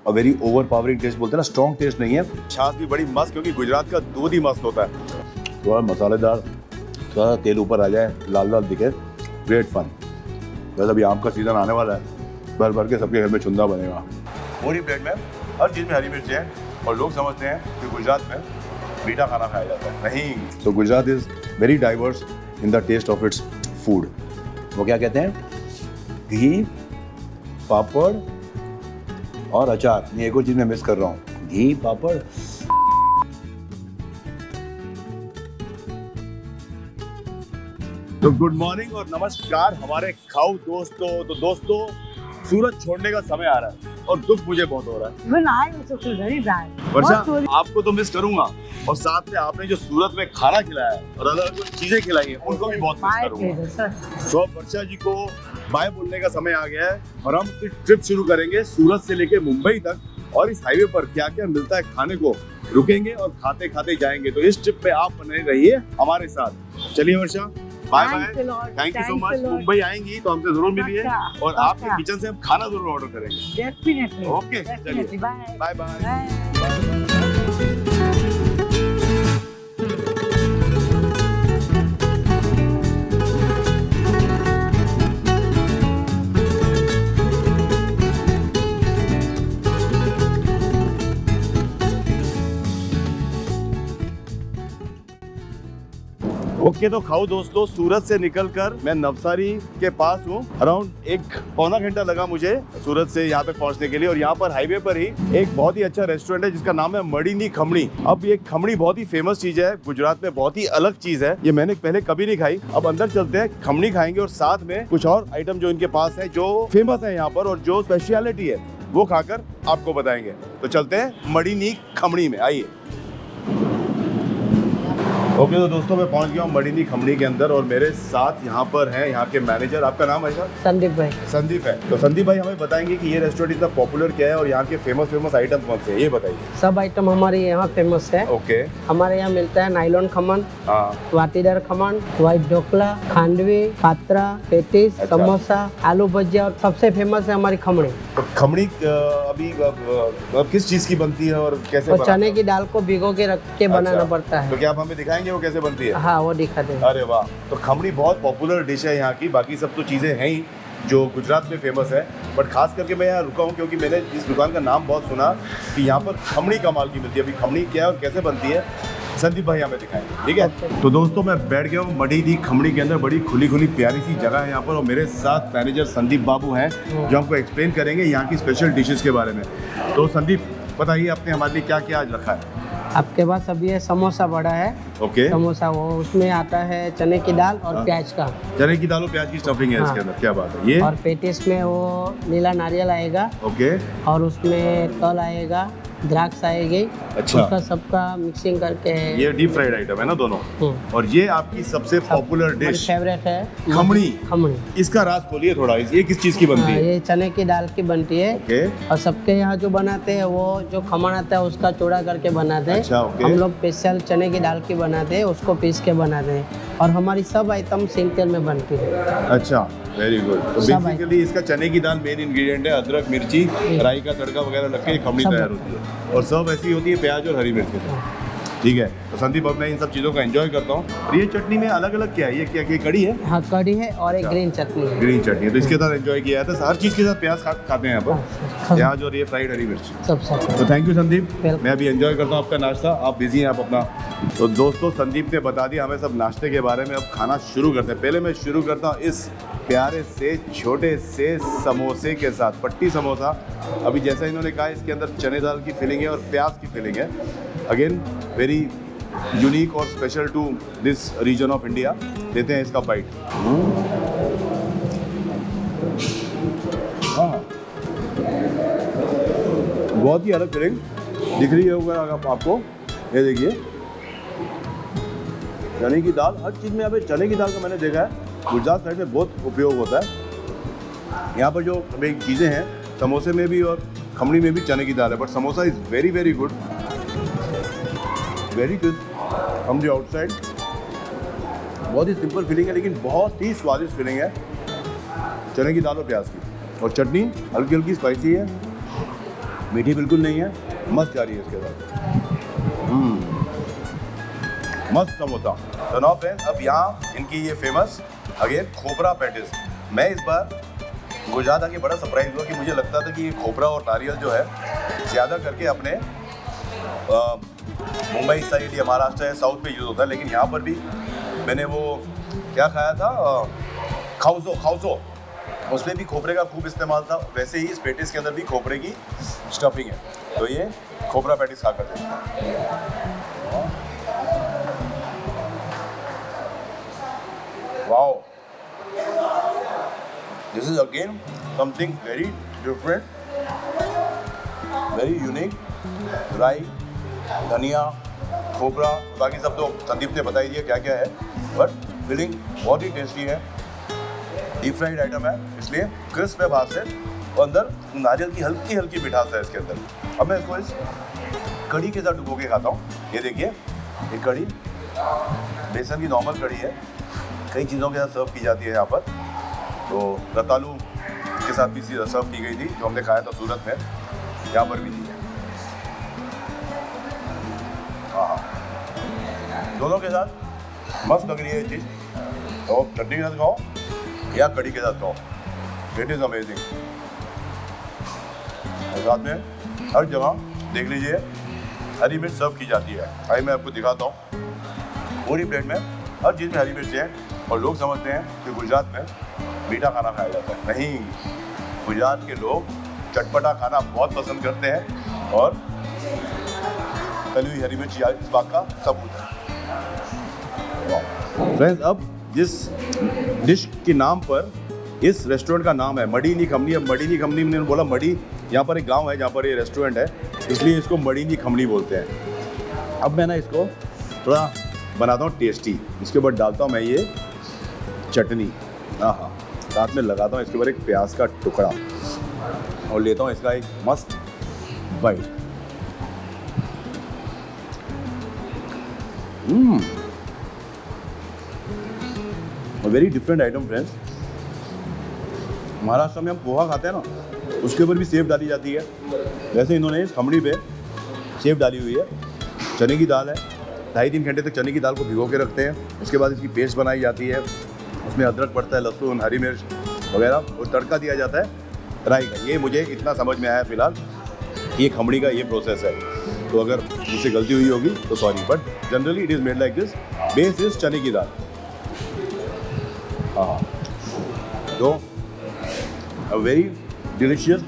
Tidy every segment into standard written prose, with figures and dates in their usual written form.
और very overpowering taste बोलते हैं ना, स्ट्रॉन्ग टेस्ट नहीं है। छाछ भी बड़ी मस्त, क्योंकि गुजरात का दूध ही मस्त होता है। थोड़ा मसालेदार, थोड़ा तेल ऊपर आ जाए, लाल लाल दिखे, ग्रेट फन। बस अभी आम का सीज़न आने वाला है, भर भर के सबके घर में चुंदा बनेगा। पूरी प्लेट में हर चीज़ में हरी मिर्च है, और लोग समझते हैं कि गुजरात में मीठा खाना खाया जाता है, नहीं। So Gujarat is very diverse in the taste of its food. वो क्या कहते हैं, घी, पापड़ और अचार। ये एक और चीज़ मैं मिस कर रहा हूँ, घी, पापड़। तो गुड मॉर्निंग और नमस्कार हमारे खाऊ दोस्तों। तो दोस्तों, सूरत छोड़ने का समय आ रहा है और दुख मुझे बहुत हो रहा है। वर्षा, आपको तो मिस करूंगा, और साथ में आपने जो सूरत में खाना खिलाया है और अलग अलग चीजें खिलाई है, उनको भी बहुत मिस करूंगा। तो वर्षा जी को बाय बोलने का समय आ गया है, और हम ट्रिप शुरू करेंगे सूरत से लेके मुंबई तक, और इस हाईवे पर क्या क्या मिलता है खाने को, रुकेंगे और खाते खाते जाएंगे। तो इस ट्रिप पे आप बने रहिए हमारे साथ। चलिए Varsha, bye bye, thank you so much. Mumbai आएंगी तो हमसे जरूर मिलिए, और आपके किचन से हम खाना जरूर ऑर्डर करेंगे। डेफिनेटली। ओके, चलिए बाय बाय। ओके, तो खाओ दोस्तों, सूरत से निकलकर मैं नवसारी के पास हूँ। अराउंड 1-पौना घंटा लगा मुझे सूरत से यहाँ पे पहुँचने के लिए, और यहाँ पर हाईवे पर ही एक बहुत ही अच्छा रेस्टोरेंट है जिसका नाम है मडीनी खमणी। अब ये खमणी बहुत ही फेमस चीज है, गुजरात में बहुत ही अलग चीज है, ये मैंने पहले कभी नहीं खाई। अब अंदर चलते हैं, खमणी खाएंगे और साथ में कुछ और आइटम जो इनके पास है, जो फेमस है यहाँ पर और जो स्पेशलिटी है, वो खाकर आपको बताएंगे। तो चलते हैं मडीनी खमणी में, आइए। ओके, तो दोस्तों मैं पहुंच गया हूँ मडीनी खमणी के अंदर, और मेरे साथ यहाँ पर हैं यहाँ के मैनेजर। आपका नाम है सर? संदीप भाई। संदीप है। तो संदीप भाई हमें बताएंगे कि ये रेस्टोरेंट इतना पॉपुलर क्या है, और यहाँ के फेमस आइटम कौन से हैं, ये बताइए। सब आइटम हमारे यहाँ फेमस है। ओके। हमारे यहाँ मिलता है नाइलॉन खमन, हाँ, वाटीदार खमन, व्हाइट ढोकला, खांडवी, पात्रा, पेटिस, अच्छा। समोसा, आलू भजिया, और सबसे फेमस है हमारी खमणी। तो खमणी अभी अब किस चीज़ की बनती है और कैसे? और चने की दाल को भिगो के रख के बनाना पड़ता है। तो क्या आप हमें दिखाएंगे वो कैसे बनती है? हाँ, वो दिखाते हैं। अरे वाह, तो खमणी बहुत पॉपुलर डिश है यहाँ की। बाकी सब तो चीज़ें हैं ही जो गुजरात में फेमस है, बट खास करके मैं यहाँ रुका हूँ क्योंकि मैंने इस दुकान का नाम बहुत सुना कि यहाँ पर खमणी कमाल की मिलती है। अभी खमणी क्या है और कैसे बनती है, संदीप भाई हमें दिखाएंगे, ठीक है? तो दोस्तों मैं बैठ गया हूँ मडीनी खमणी के अंदर। बड़ी खुली प्यारी सी जगह है यहाँ पर, और मेरे साथ मैनेजर संदीप बाबू हैं जो हमको एक्सप्लेन करेंगे यहाँ की स्पेशल डिशेस के बारे में। तो संदीप बताइए, आपने हमारे लिए क्या क्या आज रखा है? आपके पास अभी ये समोसा बड़ा है। ओके। समोसा, वो उसमें आता है चने की दाल और प्याज का। चने की दाल और प्याज की स्टफिंग है इसके अंदर, क्या बात है। ये और पेटिस में वो नीला नारियल आएगा। ओके। और उसमें तल आएगा, द्राक्ष आएगी। अच्छा। उसका सबका मिक्सिंग करके। ये डीप फ्राइड आइटम है ना दोनों। और ये आपकी सबसे पॉपुलर डिश फेवरेट है खमणी। इसका राज खोलिए थोड़ा, ये किस चीज की बनती है? ये चने की दाल की बनती है। ओके। और सबके यहाँ जो बनाते हैं वो जो खमण आता है उसका चूड़ा करके बनाते हैं। अच्छा, ओके। हम लोग स्पेशल चने की दाल की बनाते हैं, उसको पीस के बनाते हैं, और हमारी सब आइटम सिंगल में बनती है। अच्छा, वेरी गुड। तो बेसिकली इसका चने की दाल मेन इंग्रेडिएंट है, अदरक, मिर्ची, राई का तड़का वगैरह लग के खमणी तैयार होती है, और सब ऐसी होती है प्याज और हरी मिर्च के साथ, ठीक है? तो संदीप, अब मैं इन सब चीज़ों का एंजॉय करता हूँ। और ये चटनी में अलग अलग क्या है, ये क्या कड़ी है? हाँ, कड़ी है और एक ग्रीन चटनी है। ग्रीन चटनी है, तो इसके साथ एंजॉय किया जाता है। हर चीज़ के साथ प्याज खाते हैं यहाँ पर, प्याज और ये फ्राइड हरी मिर्च। सब तो थैंक यू संदीप, मैं अभी एंजॉय करता हूँ आपका नाश्ता। आप बिजी हैं, आप अपना। तो दोस्तों, संदीप ने बता दिया हमें सब नाश्ते के बारे में। अब खाना शुरू करते हैं। पहले मैं शुरू करता हूँ इस प्यारे से छोटे से समोसे के साथ, पट्टी समोसा। अभी जैसा इन्होंने कहा, इसके अंदर चने दाल की फिलिंग है और प्याज की फिलिंग है। अगेन वेरी यूनिक और special to this region of India. लेते हैं इसका बाइट। हाँ, बहुत ही अलग फिलिंग दिख रही है होगा आपको। ये देखिए, चने की दाल, हर चीज़ में यहाँ पे चने की दाल का मैंने देखा है गुजरात साइड में बहुत उपयोग होता है। यहाँ पर जो चीज़ें हैं, समोसे में भी और खमणी में भी चने की दाल है, but samosa is very good, very good from the outside. बहुत ही सिंपल फीलिंग है, लेकिन बहुत ही स्वादिष्ट फीलिंग है चने की दाल और प्याज की। और चटनी हल्की स्पाइसी है, मीठी बिल्कुल नहीं है, मस्त जा रही है इसके साथ। मस्त समोसा। तो नाउ फ्रेंड्स, अब यहाँ इनकी ये फेमस अगेन खोपरा पैटिस। मैं इस बार गुजरात आके बड़ा सरप्राइज हुआ कि मुझे लगता था कि ये खोपरा और नारियल जो है ज़्यादा करके अपने मुंबई साइड या महाराष्ट्र या साउथ में यूज़ होता है, लेकिन यहाँ पर भी मैंने वो क्या खाया था, खाउसो, उसमें भी खोपरे का खूब इस्तेमाल था। वैसे ही इस पेटिस के अंदर भी खोपरे की स्टफिंग है। तो ये खोपरा पैटिस खा कर देखते हैं। Wow, this is again something very different, very unique. राई, धनिया, खोपरा, बाकी सब तो संदीप ने बता ही दिया क्या क्या है, बट फीलिंग बहुत ही टेस्टी है। डीप फ्राइड आइटम है, इसलिए क्रिस्प है बाहर से और अंदर नारियल की हल्की हल्की मिठास है इसके अंदर। अब मैं इसको इस कढ़ी के साथ डुबो के खाता हूँ। ये देखिए, ये कढ़ी बेसन की नॉर्मल कढ़ी है, कई चीज़ों के साथ सर्व की जाती है यहाँ पर। तो रतालू के साथ भी सर्व की गई थी, जो हमने खाया था सूरत में, यहाँ पर भी दी है। हाँ, दोनों के साथ मस्त लग रही है ये चीज़। तो चटनी के साथ खाओ या कढ़ी के साथ खाओ, इट इज़ अमेजिंग। और साथ में हर जगह देख लीजिए हरी मिर्च सर्व की जाती है। आइए मैं आपको दिखाता हूँ। पूरी प्लेट में हर चीज़ में हरी मिर्च है और लोग समझते हैं कि गुजरात में मीठा खाना खाया जाता है। नहीं, गुजरात के लोग चटपटा खाना बहुत पसंद करते हैं और तली हुई हरी मिर्च इस बात का सबूत है। फ्रेंड्स, अब जिस डिश के नाम पर इस रेस्टोरेंट का नाम है मडीनी खमनी। अब मडीनी खमनी, मैंने बोला मडी, यहाँ पर एक गांव है जहाँ पर ये रेस्टोरेंट है, इसलिए इसको मडीनी खमनी बोलते हैं। अब मैं ना इसको थोड़ा बनाता हूँ टेस्टी। इसके ऊपर डालता हूँ मैं ये चटनी, हाँ, साथ में लगाता हूँ इसके ऊपर एक प्याज का टुकड़ा और लेता हूँ इसका एक मस्त bite. Very different item friends. Maharashtra में हम पोहा खाते हैं ना, उसके ऊपर भी सेव डाली जाती है। वैसे इन्होंने इस खमड़ी पे सेव डाली हुई है। चने की दाल है, 2.5-3 घंटे तक चने की दाल को भिगो के रखते हैं। उसके बाद इसकी पेस्ट बनाई जाती है, उसमें अदरक पड़ता है, लहसुन, हरी मिर्च वगैरह, और तड़का दिया जाता है राई का। ये मुझे इतना समझ में आया फिलहाल, ये खमड़ी का ये प्रोसेस है। तो अगर मुझसे गलती हुई होगी तो sorry, but generally it is made like this. Base is चने की दाल। हाँ, तो a very delicious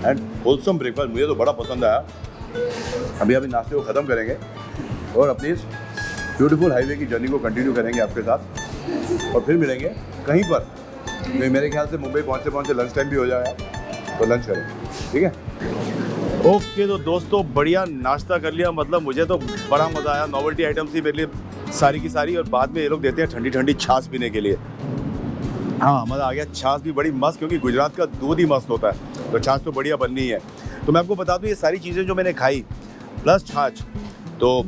and wholesome breakfast. मुझे तो बड़ा पसंद आया। अभी नाश्ते को ख़त्म करेंगे और अपनी इस ब्यूटीफुल हाईवे की जर्नी को कंटिन्यू करेंगे आपके साथ, और फिर मिलेंगे कहीं पर। मेरे ख्याल से मुंबई पहुँचते पहुँचते लंच टाइम भी हो जाएगा, तो लंच करेंगे, ठीक है। ओके, तो दोस्तों बढ़िया नाश्ता कर लिया। मतलब मुझे तो बड़ा मज़ा आया। नॉवेल्टी आइटम थी मेरे लिए सारी की सारी, और बाद में ये लोग देते हैं ठंडी ठंडी छाछ पीने के लिए। हाँ, मज़ा आ गया। छाछ भी बड़ी मस्त, क्योंकि गुजरात का दूध ही मस्त होता है, तो छाछ तो बढ़िया बननी है। तो मैं आपको बता दूँ, ये सारी चीज़ें जो मैंने खाई प्लस छाछ, तो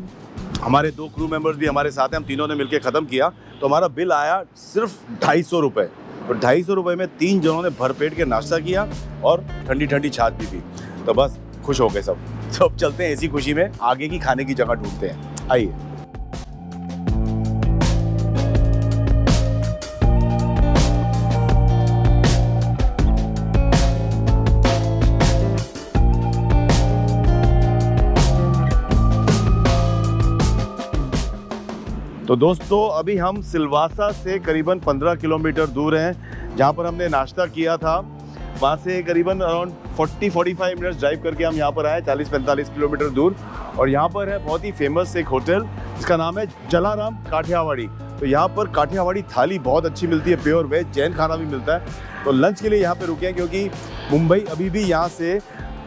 हमारे 2 क्रू मेंबर्स भी हमारे साथ हैं, हम तीनों ने मिलकर ख़त्म किया। तो हमारा बिल आया सिर्फ 250 रुपये। तो 250 रुपये में 3 जनों ने भरपेट के नाश्ता किया और ठंडी ठंडी छाछ भी पी। तो बस खुश हो गए सब। तो अब चलते हैं इसी खुशी में आगे की खाने की जगह ढूंढते हैं। आइए। तो दोस्तों, अभी हम सिलवासा से करीबन 15 किलोमीटर दूर हैं, जहाँ पर हमने नाश्ता किया था। वहाँ से करीबन अराउंड 40-45 मिनट्स ड्राइव करके हम यहाँ पर आए, 40-45 किलोमीटर दूर। और यहाँ पर है बहुत ही फेमस एक होटल, जिसका नाम है जलाराम काठियावाड़ी। तो यहाँ पर काठियावाड़ी थाली बहुत अच्छी मिलती है, प्योर वेज जैन खाना भी मिलता है। तो लंच के लिए यहाँ पे रुके हैं, क्योंकि मुंबई अभी भी यहाँ से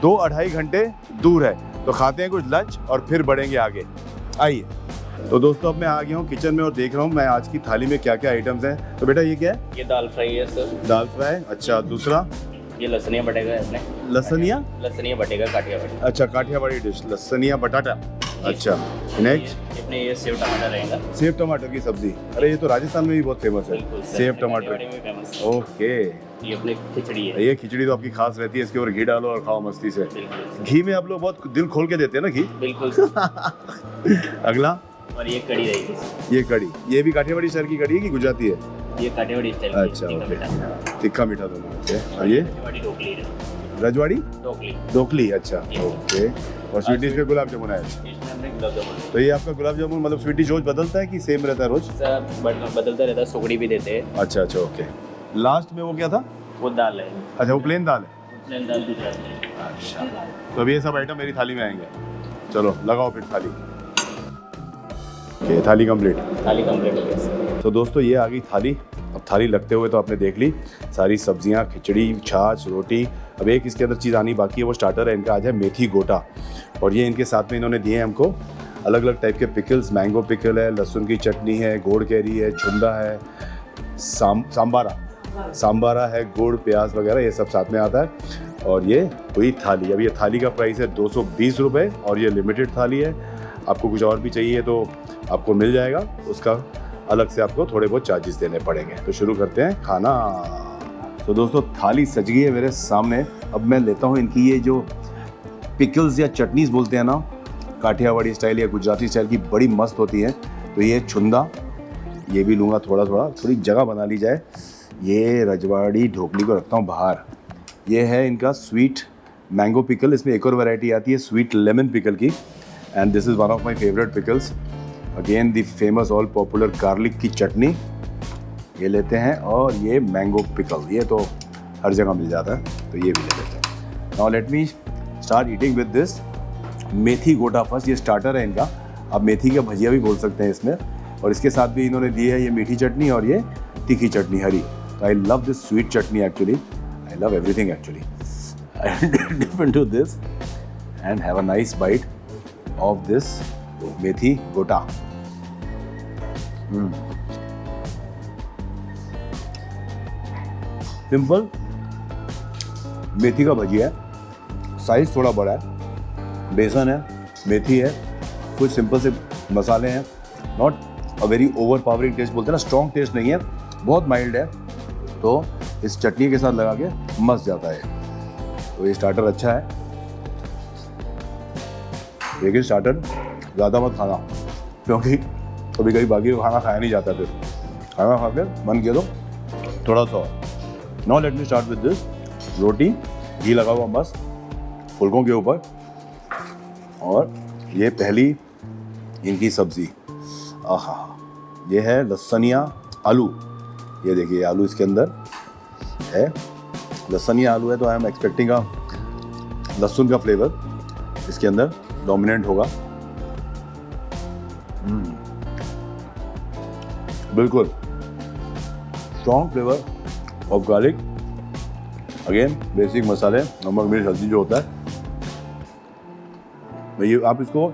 2-2.5 घंटे दूर है। तो खाते हैं कुछ लंच और फिर बढ़ेंगे आगे। आइए। तो दोस्तों, अब मैं आ गया हूँ किचन में और देख रहा हूँ मैं आज की थाली में क्या क्या आइटम्स हैं। तो बेटा, ये क्या है? ये दाल फ्राई है सर। दाल फ्राई, अच्छा। दूसरा? ये लसनिया बटेगा है अपने। लसनिया बटेगा काठियावाड़ी। अच्छा, काठियावाड़ी डिश, लसनिया बटाटा। अच्छा, नेक्स्ट अपने ये सेव टमाटर रहेगा। सेव टमाटर की सब्जी, अरे ये तो राजस्थान में भी बहुत फेमस है, बिल्कुल सर, सेव काठियावाड़ी टमाटर। में फेमस है। ओके, ये अपने खिचड़ी है। ये खिचड़ी तो आपकी खास रहती है, इसके ऊपर घी डालो और खाओ मस्ती से। बिल्कुल घी में आप लोग बहुत दिल खोल के देते हैं ना घी। बिल्कुल सर। अगला, और ये कड़ी रहेगी, ये कड़ी, ये भी काठियावाड़ी शहर की कड़ी है कि गुजराती है? ये काठियावाड़ी स्टाइल अच्छा, की ओके। मीठा। तीखा मीठा दोनों। ओके, और ये काठियावाड़ी ढोकली है। रजवाड़ी ढोकली ढोकली, अच्छा Yes. ओके। और स्वीट डिश में गुलाब जामुन है। इसमें हमने गुलाब जामुन तो ये आपका गुलाब जामुन मतलब स्वीट डिश रोज बदलता है कि सेम रहता है रोज? सब बदलता रहता है, सुगड़ी भी देते हैं। अच्छा अच्छा, ओके। लास्ट में वो क्या था? वो दाल है, अच्छा, वो प्लेन दाल है। प्लेन दाल गुजरात में। अच्छा, तो अभी ये सब आइटम मेरी थाली में आएंगे। चलो लगाओ फिर थाली। ये थाली कंप्लीट। थाली कंप्लीट हो गया। तो दोस्तों ये आ गई थाली। अब थाली लगते हुए तो आपने देख ली सारी सब्जियां, खिचड़ी, छाछ, रोटी। अब एक इसके अंदर चीज़ आनी बाकी है, वो स्टार्टर है इनका आज है मेथी गोटा। और ये इनके साथ में इन्होंने दिए हैं हमको अलग अलग टाइप के पिकल्स। मैंगो पिकल है, लहसुन की चटनी है, गोड़ कैरी है, छुंदा है, सांबारा है, गुड़ प्याज वगैरह ये सब साथ में आता है। और ये हुई थाली। अब ये थाली का प्राइस है 220 रुपये और ये लिमिटेड थाली है। आपको कुछ और भी चाहिए तो आपको मिल जाएगा, उसका अलग से आपको थोड़े बहुत चार्जेस देने पड़ेंगे। तो शुरू करते हैं खाना। तो दोस्तों थाली सज गई है मेरे सामने। अब मैं लेता हूँ इनकी ये जो पिकल्स या चटनीज बोलते हैं ना, काठियावाड़ी स्टाइल या गुजराती स्टाइल की, बड़ी मस्त होती है। तो ये छुंदा, ये भी लूँगा थोड़ा थोड़ा, थोड़ी जगह बना ली जाए। ये रजवाड़ी ढोकली को रखता हूँ बाहर। ये है इनका स्वीट मैंगो पिकल। इसमें एक और वैरायटी आती है स्वीट लेमन पिकल की, and this is one of my favourite pickles. Again the famous all popular garlic की चटनी ये लेते हैं, और ये मैंगो पिकल, ये तो हर जगह मिल जाता है, तो ये भी ले लेते हैं। Now let me start eating with this methi gota first. ये स्टार्टर है इनका, आप मेथी का भजिया भी बोल सकते हैं इसमें। और इसके साथ भी इन्होंने दी है ये मीठी चटनी और ये तीखी चटनी हरी। तो I love this sweet chutney actually, I love everything actually. I dip into this and have a nice bite of this methi gota. Simple मेथी का भजिया है, साइज थोड़ा बड़ा है, बेसन है, मेथी है, कुछ सिंपल से मसाले हैं। Not a very overpowering taste, बोलते हैं ना, स्ट्रॉन्ग टेस्ट नहीं है, बहुत माइल्ड है। तो इस चटनी के साथ लगा के मस्त जाता है। तो ये स्टार्टर अच्छा है, लेकिन स्टार्टर ज़्यादा मत खाना, क्योंकि कभी कभी बाकी का खाना खाया नहीं जाता। फिर खाना खा के मन किया तो थोड़ा सा। Now let me start with this roti, घी लगा हुआ मस्त फुलकों के ऊपर। और ये पहली इनकी सब्जी, आहा, ये है लहसनिया आलू। ये देखिए आलू इसके अंदर है, लहसनिया आलू है, तो आई एम एक्सपेक्टिंग अ लहसुन का फ्लेवर इसके अंदर डोमिनेंट होगा। बिल्कुल strong flavour of garlic, again basic मसाले, नमक मिर्च हल्दी जो होता है। ये आप इसको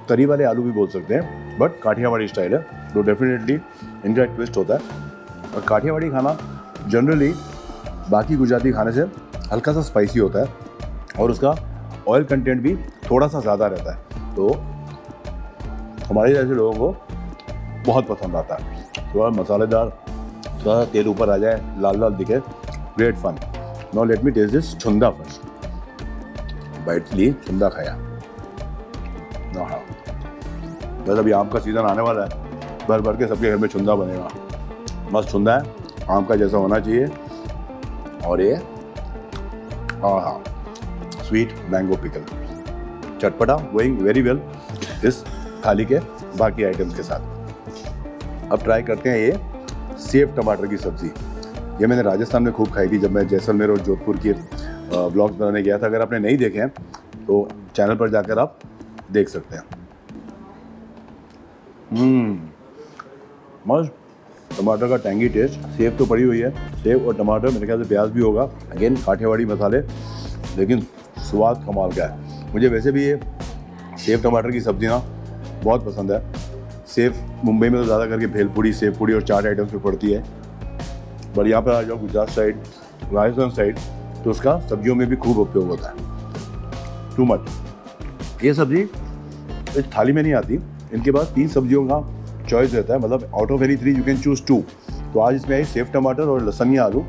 तरी वाले आलू भी बोल सकते हैं, बट काठियावाड़ी स्टाइल है, तो डेफिनेटली इनका एक ट्विस्ट होता है। और काठियावाड़ी खाना जनरली बाकी गुजराती खाने से हल्का सा स्पाइसी होता है, और उसका ऑयल कंटेंट भी थोड़ा सा ज़्यादा रहता है, तो हमारे जैसे लोगों को बहुत पसंद आता है। थोड़ा मसालेदार, थोड़ा तेल ऊपर आ जाए, लाल लाल दिखे, great fun. Now let me taste this chhunda first. Bite ली, छुंदा खाया। हाँ, बस अभी आम का सीज़न आने वाला है, भर भर के सबके घर में छुंदा बनेगा। मस्त छुंदा है, आम का जैसा होना चाहिए। और ये हाँ, स्वीट मैंगो पिकल, चटपटा, गोइंग वेरी वेल इस थाली के बाकी आइटम्स के साथ। अब ट्राई करते हैं ये सेव टमाटर की सब्ज़ी। ये मैंने राजस्थान में खूब खाई थी जब मैं जैसलमेर और जोधपुर के ब्लॉग्स बनाने गया था। अगर आपने नहीं देखे हैं तो चैनल पर जाकर आप देख सकते हैं। मस्त टमाटर का टैंगी टेस्ट, सेव तो पड़ी हुई है, सेव और टमाटर, मेरे ख्याल से प्याज भी होगा। अगेन काठियावाड़ी मसाले, लेकिन स्वाद कमाल का है। मुझे वैसे भी ये सेव टमाटर की सब्ज़ी ना बहुत पसंद है। सेव मुंबई में तो ज़्यादा करके भेलपूड़ी, सेव पूड़ी और चाट आइटम्स में पड़ती है, पर यहाँ पर आ जाओ गुजरात साइड, राजस्थान साइड, तो उसका सब्जियों में भी खूब उपयोग होता है। Too much. ये सब्ज़ी इस थाली में नहीं आती, इनके पास 3 सब्जियों का चॉइस रहता है, मतलब out of any 3 you can choose 2। तो आज इसमें आई सेव टमाटर और लसनिया आलू।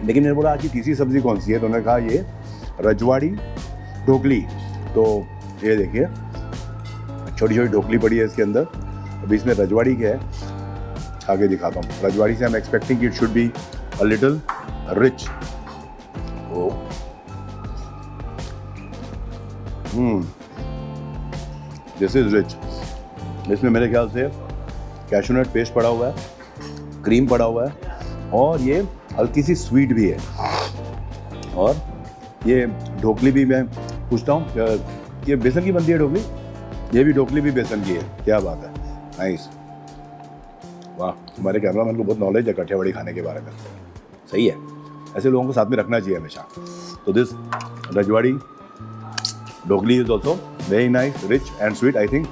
लेकिन मैंने बोला आज की तीसरी सब्जी कौन सी है, तो उन्होंने कहा ये रजवाड़ी ढोकली। तो ये देखिए छोटी छोटी ढोकली पड़ी है इसके अंदर। अभी इसमें रजवाड़ी क्या है आगे दिखाता हूँ। रजवाड़ी से आई एम एक्सपेक्टिंग कि it should be a little rich. This is rich. इसमें मेरे ख्याल से कैशू नट पेस्ट पड़ा हुआ है, क्रीम पड़ा हुआ है, और ये हल्की सी स्वीट भी है। और ये ढोकली भी मैं पूछता हूँ, ये बेसन की बनती है ढोकली? ये भी ढोकली भी बेसन की है, क्या बात है, नाइस। वाह, हमारे कैमरामैन को बहुत नॉलेज है काठियावाड़ी खाने के बारे में, सही है, ऐसे लोगों को साथ में रखना चाहिए हमेशा। तो this Rajwadi dhokli is also very nice, rich and sweet. I think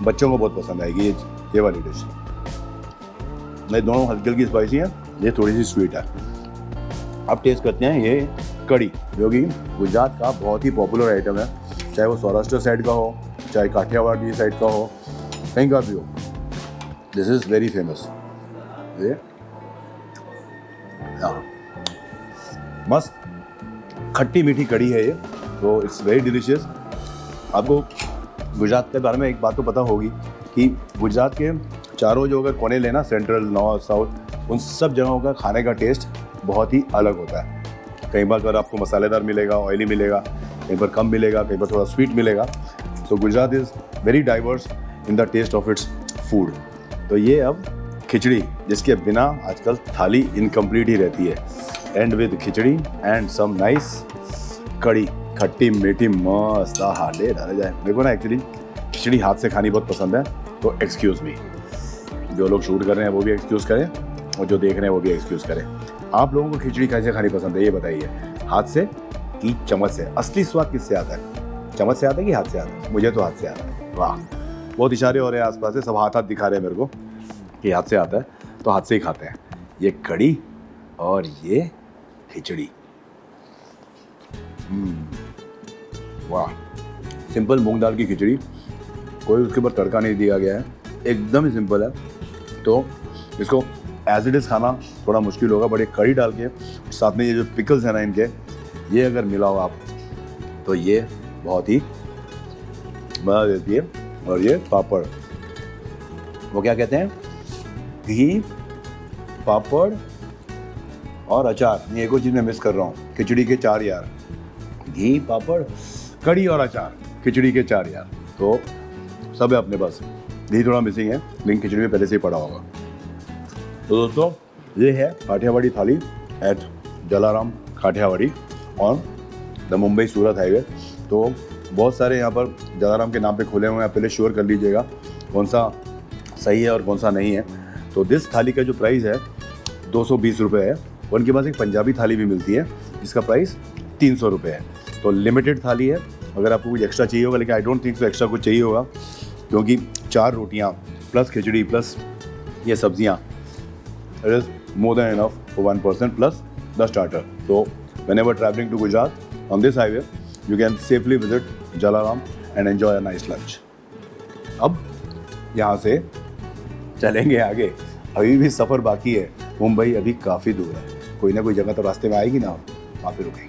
बच्चों को बहुत पसंद आएगी ये वाली डिश। ये दोनों हल्की हल्की स्पाइसी है, ये थोड़ी सी स्वीट है। अब टेस्ट करते हैं ये कड़ी, जो कि गुजरात का बहुत ही पॉपुलर आइटम है, चाहे वो सौराष्ट्र साइड का हो, चाहे काठियावाड़ी साइड का हो, कहीं का भी हो। This is very famous. ये मस्त खट्टी मीठी कड़ी है ये, तो इट्स वेरी डिलीशियस। आपको गुजरात के बारे में एक बात तो पता होगी कि गुजरात के चारों जो अगर कोने लेना, सेंट्रल, नॉर्थ, साउथ, उन सब जगहों का खाने का टेस्ट बहुत ही अलग होता है। कई बार अगर आपको मसालेदार मिलेगा, ऑयली मिलेगा, कहीं पर कम मिलेगा, कहीं पर थोड़ा स्वीट मिलेगा। तो Gujarat is very diverse in the taste of its food. तो ये अब खिचड़ी, जिसके बिना आजकल थाली इनकम्प्लीट ही रहती है, and with khichdi and some nice kadhi, khatti मीठी मस्त। ले डाले जाए। मेरे को ना एक्चुअली खिचड़ी हाथ से खानी बहुत पसंद है, तो एक्सक्यूज़ मी, जो लोग शूट कर रहे हैं वो भी एक्सक्यूज़ करें, और जो देख रहे हैं वो भी एक्सक्यूज़ करें। आप लोगों को खिचड़ी कैसे खानी पसंद है ये बताइए, हाथ से कि चम्मच से? असली स्वाद किससे आता है, चम्मच से आता है कि हाथ से आता है? मुझे तो हाथ से आता है। वाह, बहुत इशारे हो रहे हैं आसपास से, सब हाथ हाथ दिखा रहे हैं मेरे को कि हाथ से आता है, तो हाथ से ही खाते हैं। ये कड़ी और ये खिचड़ी, वाह। सिंपल मूंग दाल की खिचड़ी, कोई उसके ऊपर तड़का नहीं दिया गया है, एकदम ही सिंपल है। तो इसको एज इट इज़ खाना थोड़ा मुश्किल होगा, बट एक कड़ी डाल के साथ में ये जो पिकल्स हैं ना इनके, ये अगर मिलाओ आप, तो ये बहुत ही मज़ा देती है। और ये पापड़, वो क्या कहते हैं, घी, पापड़ और अचार। ये एक और चीज़ मैं मिस कर रहा हूँ, खिचड़ी के 4 यार, घी, पापड़, कड़ी और अचार, खिचड़ी के 4 यार। तो सब है अपने पास। घी थोड़ा मिसिंग है, लेकिन खिचड़ी में पहले से ही पड़ा होगा। तो दोस्तों, ये है Kathiawadi thali at Jalaram Kathiawadi on the Mumbai Surat highway. तो बहुत सारे यहाँ पर जलाराम के नाम पे खुले हुए हैं, पहले श्योर कर लीजिएगा कौन सा सही है और कौन सा नहीं है। तो दिस थाली का जो प्राइस है 220 रुपये है। उनके पास एक पंजाबी थाली भी मिलती है जिसका प्राइस 300 रुपये है। तो लिमिटेड थाली है, अगर आपको कुछ एक्स्ट्रा चाहिए होगा, लेकिन I don't think so extra कुछ चाहिए होगा, क्योंकि 4 रोटियाँ प्लस खिचड़ी प्लस ये सब्जियाँ, it is more than enough for 1 person plus the starter. तो whenever traveling to Gujarat on this highway, you can safely visit Jalaram and enjoy a nice lunch. अब यहाँ से चलेंगे आगे, अभी भी सफ़र बाकी है, मुंबई अभी काफ़ी दूर है, कोई ना कोई जगह तो रास्ते में आएगी ना, वहाँ पे रुकेंगे।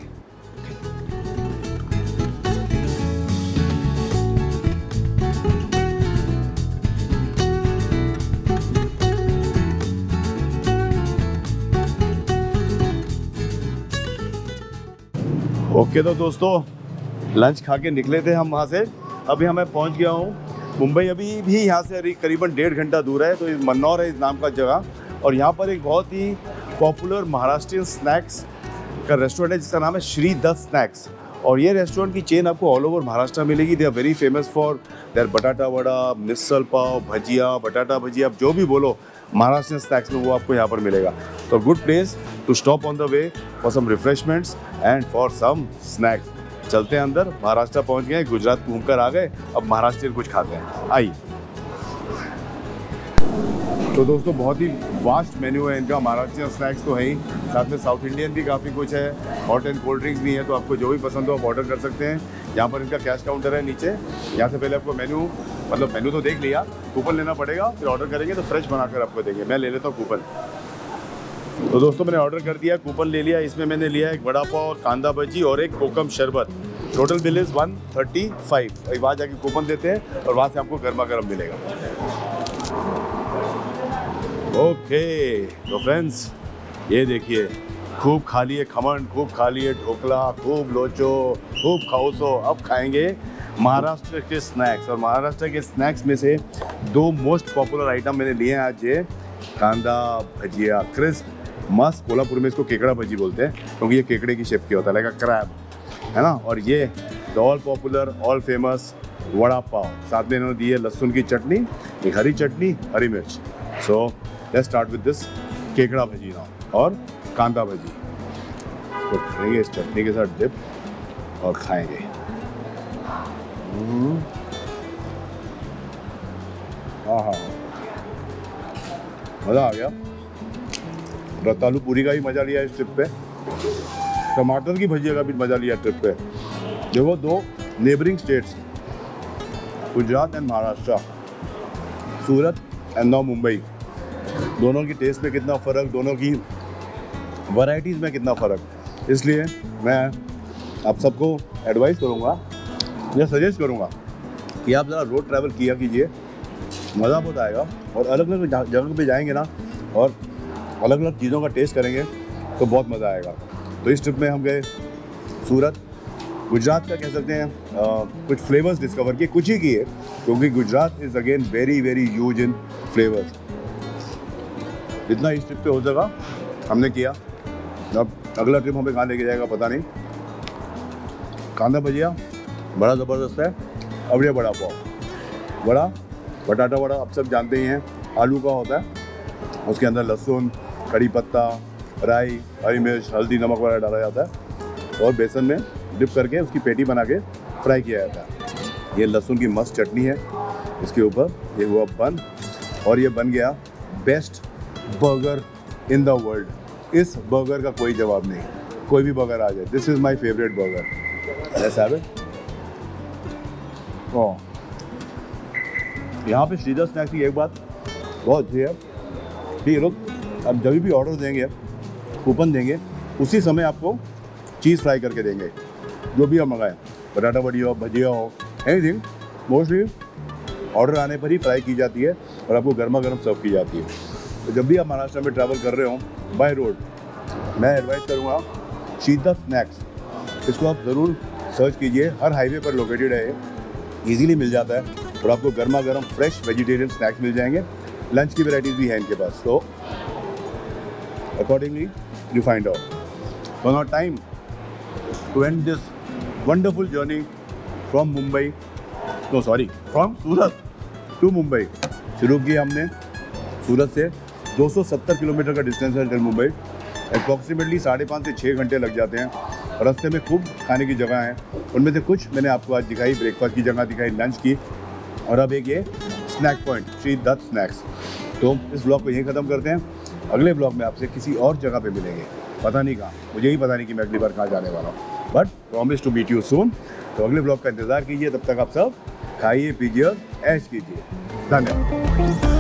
ओके तो दोस्तों, लंच खा के निकले थे हम वहाँ से, अभी मैं पहुँच गया हूँ मुंबई। अभी भी यहाँ से करीबन 1.5 घंटा दूर है। तो मन्नौर है इस नाम का जगह, और यहाँ पर एक बहुत ही पॉपुलर महाराष्ट्रियन स्नैक्स का रेस्टोरेंट है जिसका नाम है श्री दत्त स्नैक्स। और ये रेस्टोरेंट की चेन आपको ऑल ओवर महाराष्ट्र मिलेगी। They are very famous for their batata vada, misal pav, भजिया, बटाटा भजिया, जो भी बोलो महाराष्ट्रियन स्नैक्स में वो आपको यहाँ पर मिलेगा। तो good place to stop on the way for some refreshments and for some snacks. चलते हैं अंदर, महाराष्ट्र पहुँच गए, गुजरात घूमकर आ गए, अब महाराष्ट्रियन कुछ खाते हैं, आइए। तो दोस्तों, बहुत ही वास्ट मेन्यू है इनका, महाराष्ट्रियन स्नैक्स तो है ही, साथ में साउथ इंडियन भी काफ़ी कुछ है, हॉट एंड कोल्ड ड्रिंक्स भी है। तो आपको जो भी पसंद हो आप ऑर्डर कर सकते हैं। यहाँ पर इनका कैश काउंटर है नीचे। यहाँ से पहले आपको मेन्यू तो देख लिया, कूपन लेना पड़ेगा, फिर ऑर्डर करेंगे तो फ्रेश बनाकर आपको देंगे। मैं ले लेता हूँ कूपन। तो दोस्तों मैंने ऑर्डर कर दिया, कूपन ले लिया। इसमें मैंने लिया एक वड़ा पाव, कांदा भजी और एक कोकम शरबत। Total bill is 135। वहाँ जाके कूपन देते हैं और वहाँ से आपको गर्मा गर्म मिलेगा। ओके तो फ्रेंड्स ये देखिए, खूब खा लिए खमन, खूब खा लिए ढोकला, खूब लोचो, खूब खाओसो। अब खाएंगे महाराष्ट्र के स्नैक्स। और महाराष्ट्र के स्नैक्स में से 2 मोस्ट पॉपुलर आइटम मैंने लिए हैं आज। ये कांदा भजिया क्रिस्प मस्त, कोल्हापुर में इसको केकड़ा भजी बोलते हैं क्योंकि ये केकड़े की शेप की होता है, लाइक अ क्रैब, है ना। और ये all popular all famous vada pav. साथ में इन्होंने दी है लहसुन की चटनी, एक हरी चटनी, हरी मिर्च। So let's start with this केकड़ा भजी नाउ और कांदा भजी। तो करेंगे इस चटनी के साथ डिप और खाएंगे। हाँ, मज़ा आ गया। रतालू पूरी का भी मज़ा लिया इस ट्रिप पे, टमाटर की भजिया का भी मज़ा लिया ट्रिप पे। देखो 2 neighbouring states, Gujarat and Maharashtra, Surat and now Mumbai, दोनों की टेस्ट में कितना फ़र्क, दोनों की वैरायटीज़ में कितना फ़र्क। इसलिए मैं आप सबको एडवाइस करूँगा या सजेस्ट करूँगा कि आप ज़रा रोड ट्रैवल किया कीजिए, मज़ा बहुत आएगा। और अलग अलग जगह पे जाएंगे ना और अलग अलग चीज़ों का टेस्ट करेंगे तो बहुत मज़ा आएगा। तो इस ट्रिप में हम गए सूरत, गुजरात का कह सकते हैं, कुछ फ्लेवर्स डिस्कवर किए, कुछ ही किए क्योंकि Gujarat is again very very huge in flavours. जितना इस ट्रिप पे हो सका हमने किया। अब अगला ट्रिप हमें कहाँ लेके जाएगा पता नहीं। कांदा भजिया बड़ा ज़बरदस्त है। अब ये वड़ा पाव, वड़ा बटाटा वड़ा आप सब जानते ही हैं, आलू का होता है, उसके अंदर लहसुन, कड़ी पत्ता, राई, हरी मिर्च, हल्दी, नमक वगैरह डाला जाता है और बेसन में डिप करके उसकी पेटी बना के फ्राई किया जाता है। ये लहसुन की मस्त चटनी है, इसके ऊपर ये हुआ बन और ये बन गया best burger in the world. इस बर्गर का कोई जवाब नहीं, कोई भी बर्गर आ जाए, this is my favourite burger. Let's have it. यहाँ पे श्रीधर स्नैक्स की एक बात बहुत अच्छी है कि ये लोग अब जब भी ऑर्डर देंगे, कूपन देंगे, उसी समय आपको चीज़ फ्राई करके देंगे। जो भी आप मंगाएं, बटाटा वड़ी हो, भजिया हो, एनीथिंग, मोस्टली ऑर्डर आने पर ही फ्राई की जाती है और आपको गर्मा गर्म सर्व की जाती है। तो जब भी आप महाराष्ट्र में ट्रैवल कर रहे हो बाय रोड, मैं एडवाइस करूँगा श्रीधर स्नैक्स, इसको आप ज़रूर सर्च कीजिए। हर हाईवे पर लोकेटेड है, ईजीली मिल जाता है और आपको गर्मा गर्म फ्रेश वेजिटेरियन स्नैक्स मिल जाएंगे। लंच की वैराइटीज़ भी है इनके पास, तो accordingly you find out. So now time to end this wonderful journey from Surat to Mumbai. शुरू किया हमने सूरत से, 270 किलोमीटर का डिस्टेंस है टिल मुंबई। अप्रॉक्सीमेटली 5.5 से 6 घंटे लग जाते हैं। रास्ते में खूब खाने की जगह हैं, उनमें से कुछ मैंने आपको आज दिखाई, ब्रेकफास्ट की जगह दिखाई, लंच की, और अब एक ये snack point Shri Dutt snacks. तो इस ब्लॉग को यहीं ख़त्म करते हैं। अगले ब्लॉग में आपसे किसी और जगह पे मिलेंगे, पता नहीं कहाँ, मुझे ही पता नहीं कि मैं अगली बार कहाँ जाने वाला हूँ, but promise to meet you soon. तो अगले ब्लॉग का इंतज़ार कीजिए, तब तक आप सब खाइए, पीजिए और ऐश कीजिए। धन्यवाद।